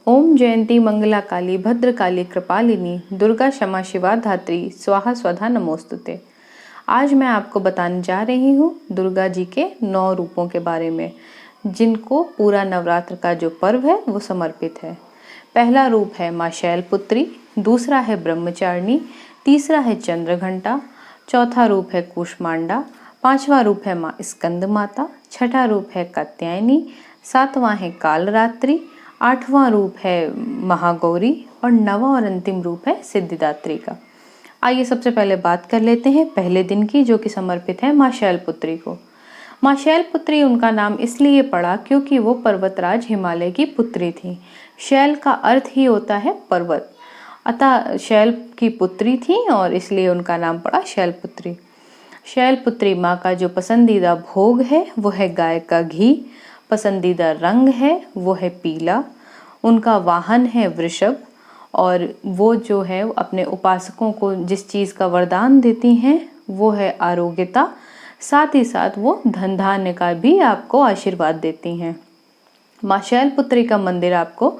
ओम जयंती मंगला काली भद्रकाली कृपालिनी दुर्गा क्षमा शिवा धात्री स्वाहा स्वधा नमोस्तुते। आज मैं आपको बताने जा रही हूँ दुर्गा जी के 9 रूपों के बारे में, जिनको पूरा नवरात्र का जो पर्व है वो समर्पित है। पहला रूप है माँ शैलपुत्री, दूसरा है ब्रह्मचारिणी, तीसरा है चंद्रघंटा, चौथा रूप है कूष्मांडा, पांचवा रूप है माँ स्कंद माता, छठा रूप है कात्यायनी, सातवां है कालरात्रि, आठवां रूप है महागौरी और नवा और अंतिम रूप है सिद्धिदात्री का। आइए सबसे पहले बात कर लेते हैं पहले दिन की, जो कि समर्पित है माँ शैलपुत्री को। माँ शैलपुत्री उनका नाम इसलिए पड़ा क्योंकि वो पर्वतराज हिमालय की पुत्री थी। शैल का अर्थ ही होता है पर्वत, अतः शैल की पुत्री थी और इसलिए उनका नाम पड़ा शैलपुत्री। शैलपुत्री माँ का जो पसंदीदा भोग है वो है गाय का घी, पसंदीदा रंग है वो है पीला, उनका वाहन है वृषभ और वो जो है अपने उपासकों को जिस चीज़ का वरदान देती हैं वो है आरोग्यता। साथ ही साथ वो धन धान्य का भी आपको आशीर्वाद देती हैं। माँ शैलपुत्री का मंदिर आपको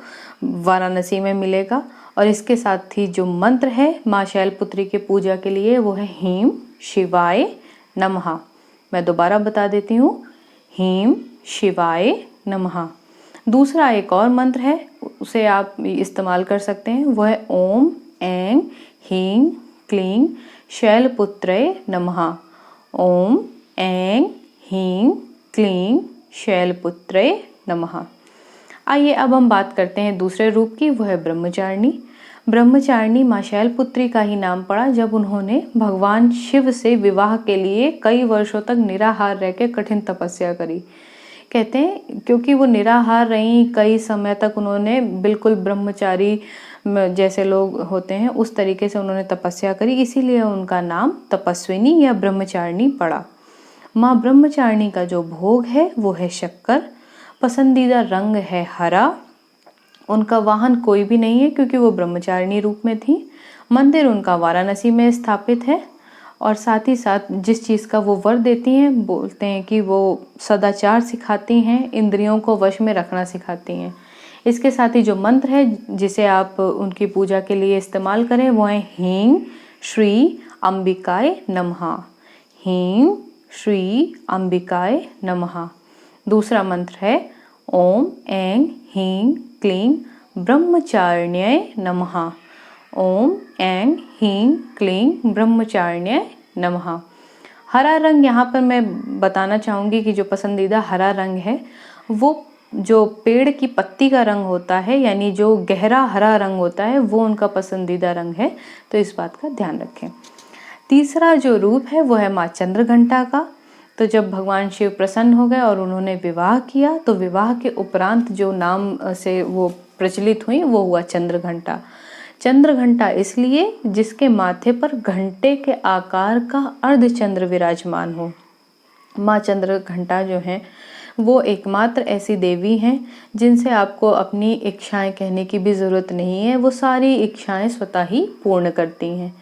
वाराणसी में मिलेगा और इसके साथ ही जो मंत्र है माँ शैलपुत्री के पूजा के लिए वो है हीम शिवाय नमः। मैं दोबारा बता देती हूँ, हीम शिवाय नमः। दूसरा एक और मंत्र है, उसे आप इस्तेमाल कर सकते हैं, वो है ओम ऐं ह्रीं क्लीं शैलपुत्रे नमः। ओम ऐं ह्रीं क्लीं शैलपुत्रे नमः। आइए अब हम बात करते हैं दूसरे रूप की, वो है ब्रह्मचारिणी। ब्रह्मचारिणी माँ शैलपुत्री का ही नाम पड़ा जब उन्होंने भगवान शिव से विवाह के लिए कई वर्षों तक निराहार रह के कठिन तपस्या करी। कहते हैं क्योंकि वो निराहार रही कई समय तक, उन्होंने बिल्कुल ब्रह्मचारी जैसे लोग होते हैं उस तरीके से उन्होंने तपस्या करी, इसीलिए उनका नाम तपस्विनी या ब्रह्मचारिणी पड़ा। माँ ब्रह्मचारिणी का जो भोग है वो है शक्कर, पसंदीदा रंग है हरा, उनका वाहन कोई भी नहीं है क्योंकि वो ब्रह्मचारिणी रूप में थी। मंदिर उनका वाराणसी में स्थापित है और साथ ही साथ जिस चीज़ का वो वर देती हैं, बोलते हैं कि वो सदाचार सिखाती हैं, इंद्रियों को वश में रखना सिखाती हैं। इसके साथ ही जो मंत्र है जिसे आप उनकी पूजा के लिए इस्तेमाल करें वो है ह्रीं श्री अंबिकाय नमः। ह्रीं श्री अंबिकाय नमः। दूसरा मंत्र है ओम ऐं ह्रीं क्लीं ब्रह्मचारिण्यै नमः। ओम ऐं ह्रीं क्लीं ब्रह्मचारिण्यै नमः। हरा रंग यहाँ पर मैं बताना चाहूँगी कि जो पसंदीदा हरा रंग है वो जो पेड़ की पत्ती का रंग होता है, यानी जो गहरा हरा रंग होता है वो उनका पसंदीदा रंग है, तो इस बात का ध्यान रखें। तीसरा जो रूप है वो है माँ चंद्रघंटा का। तो जब भगवान शिव प्रसन्न हो गए और उन्होंने विवाह किया तो विवाह के उपरांत जो नाम से वो प्रचलित हुई वो हुआ चंद्रघंटा। चंद्रघंटा इसलिए जिसके माथे पर घंटे के आकार का अर्धचंद्र विराजमान हो। माँ चंद्रघंटा जो है वो एकमात्र ऐसी देवी हैं जिनसे आपको अपनी इच्छाएं कहने की भी ज़रूरत नहीं है, वो सारी इच्छाएं स्वतः ही पूर्ण करती हैं।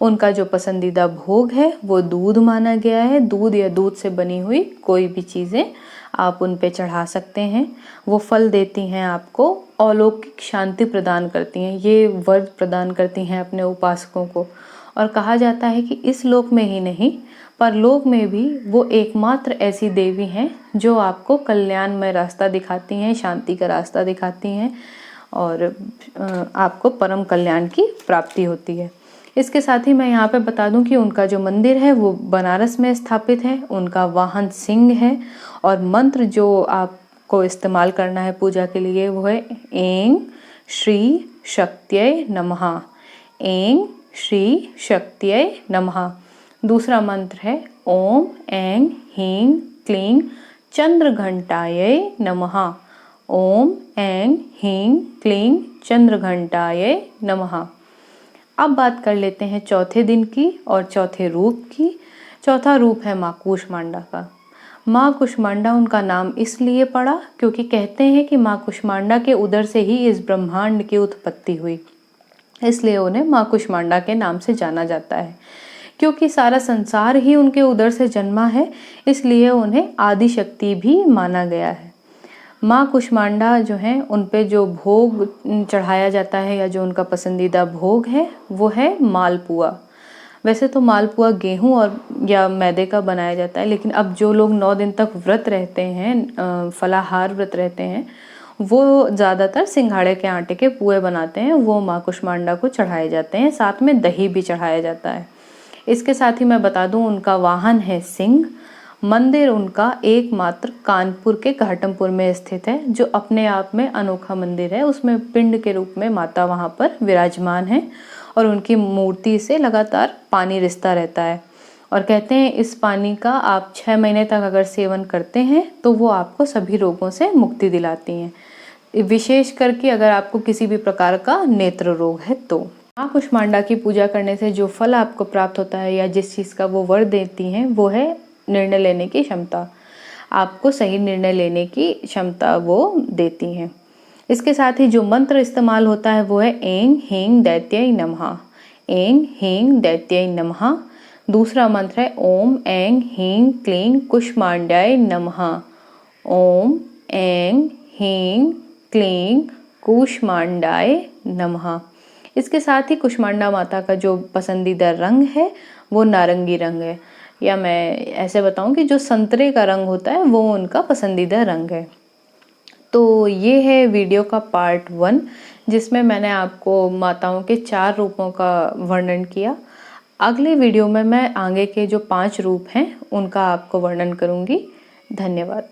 उनका जो पसंदीदा भोग है वो दूध माना गया है। दूध या दूध से बनी हुई कोई भी चीज़ें आप उन पे चढ़ा सकते हैं। वो फल देती हैं, आपको अलौकिक शांति प्रदान करती हैं, ये वर प्रदान करती हैं अपने उपासकों को। और कहा जाता है कि इस लोक में ही नहीं परलोक में भी वो एकमात्र ऐसी देवी हैं जो आपको कल्याणमय रास्ता दिखाती हैं, शांति का रास्ता दिखाती हैं और आपको परम कल्याण की प्राप्ति होती है। इसके साथ ही मैं यहाँ पे बता दूं कि उनका जो मंदिर है वो बनारस में स्थापित है, उनका वाहन सिंह है और मंत्र जो आपको इस्तेमाल करना है पूजा के लिए वो है ऐं श्री शक्त्यै नमः। ऐं श्री शक्त्यै नमः। दूसरा मंत्र है ओम ऐं ह्रीं क्लीं चंद्रघंटायै नमः। ओम ऐं ह्रीं क्लीं चंद्रघंटायै नमः। अब बात कर लेते हैं चौथे दिन की और चौथे रूप की। चौथा रूप है माँ कूष्मांडा का। माँ कूष्मांडा उनका नाम इसलिए पड़ा क्योंकि कहते हैं कि माँ कूष्मांडा के उदर से ही इस ब्रह्मांड की उत्पत्ति हुई, इसलिए उन्हें माँ कूष्मांडा के नाम से जाना जाता है। क्योंकि सारा संसार ही उनके उदर से जन्मा है, इसलिए उन्हें आदि शक्ति भी माना गया है। माँ कुष्मांडा जो हैं उन पे जो भोग चढ़ाया जाता है या जो उनका पसंदीदा भोग है वो है मालपुआ। वैसे तो मालपुआ गेहूं और या मैदे का बनाया जाता है, लेकिन अब जो लोग 9 दिन तक व्रत रहते हैं, फलाहार व्रत रहते हैं, वो ज़्यादातर सिंघाड़े के आटे के पुए बनाते हैं। वो माँ कुष्मांडा को चढ़ाए जाते हैं, साथ में दही भी चढ़ाया जाता है। इसके साथ ही मैं बता दूं उनका वाहन है सिंह। मंदिर उनका एकमात्र कानपुर के घाटमपुर में स्थित है, जो अपने आप में अनोखा मंदिर है। उसमें पिंड के रूप में माता वहां पर विराजमान है और उनकी मूर्ति से लगातार पानी रिसता रहता है। और कहते हैं इस पानी का आप 6 महीने तक अगर सेवन करते हैं तो वो आपको सभी रोगों से मुक्ति दिलाती हैं, विशेष करके अगर आपको किसी भी प्रकार का नेत्र रोग है तो। माँ कुष्मांडा की पूजा करने से जो फल आपको प्राप्त होता है या जिस चीज़ का वो वर देती हैं वो है निर्णय लेने की क्षमता। आपको सही निर्णय लेने की क्षमता वो देती हैं। इसके साथ ही जो मंत्र इस्तेमाल होता है वो है ऐं ह्रीं दैत्याय नमः। ऐं ह्रीं दैत्याय नमः। दूसरा मंत्र है ओम ऐं ह्रीं क्लीं कुष्मांडाय नमः। ओम ऐं ह्रीं क्लीं कुष्मांडाय नमः। इसके साथ ही कुष्मांडा माता का जो पसंदीदा रंग है वो नारंगी रंग है, या मैं ऐसे बताऊं कि जो संतरे का रंग होता है वो उनका पसंदीदा रंग है। तो ये है वीडियो का पार्ट 1, जिसमें मैंने आपको माताओं के 4 रूपों का वर्णन किया। अगले वीडियो में मैं आगे के जो 5 रूप हैं उनका आपको वर्णन करूंगी। धन्यवाद।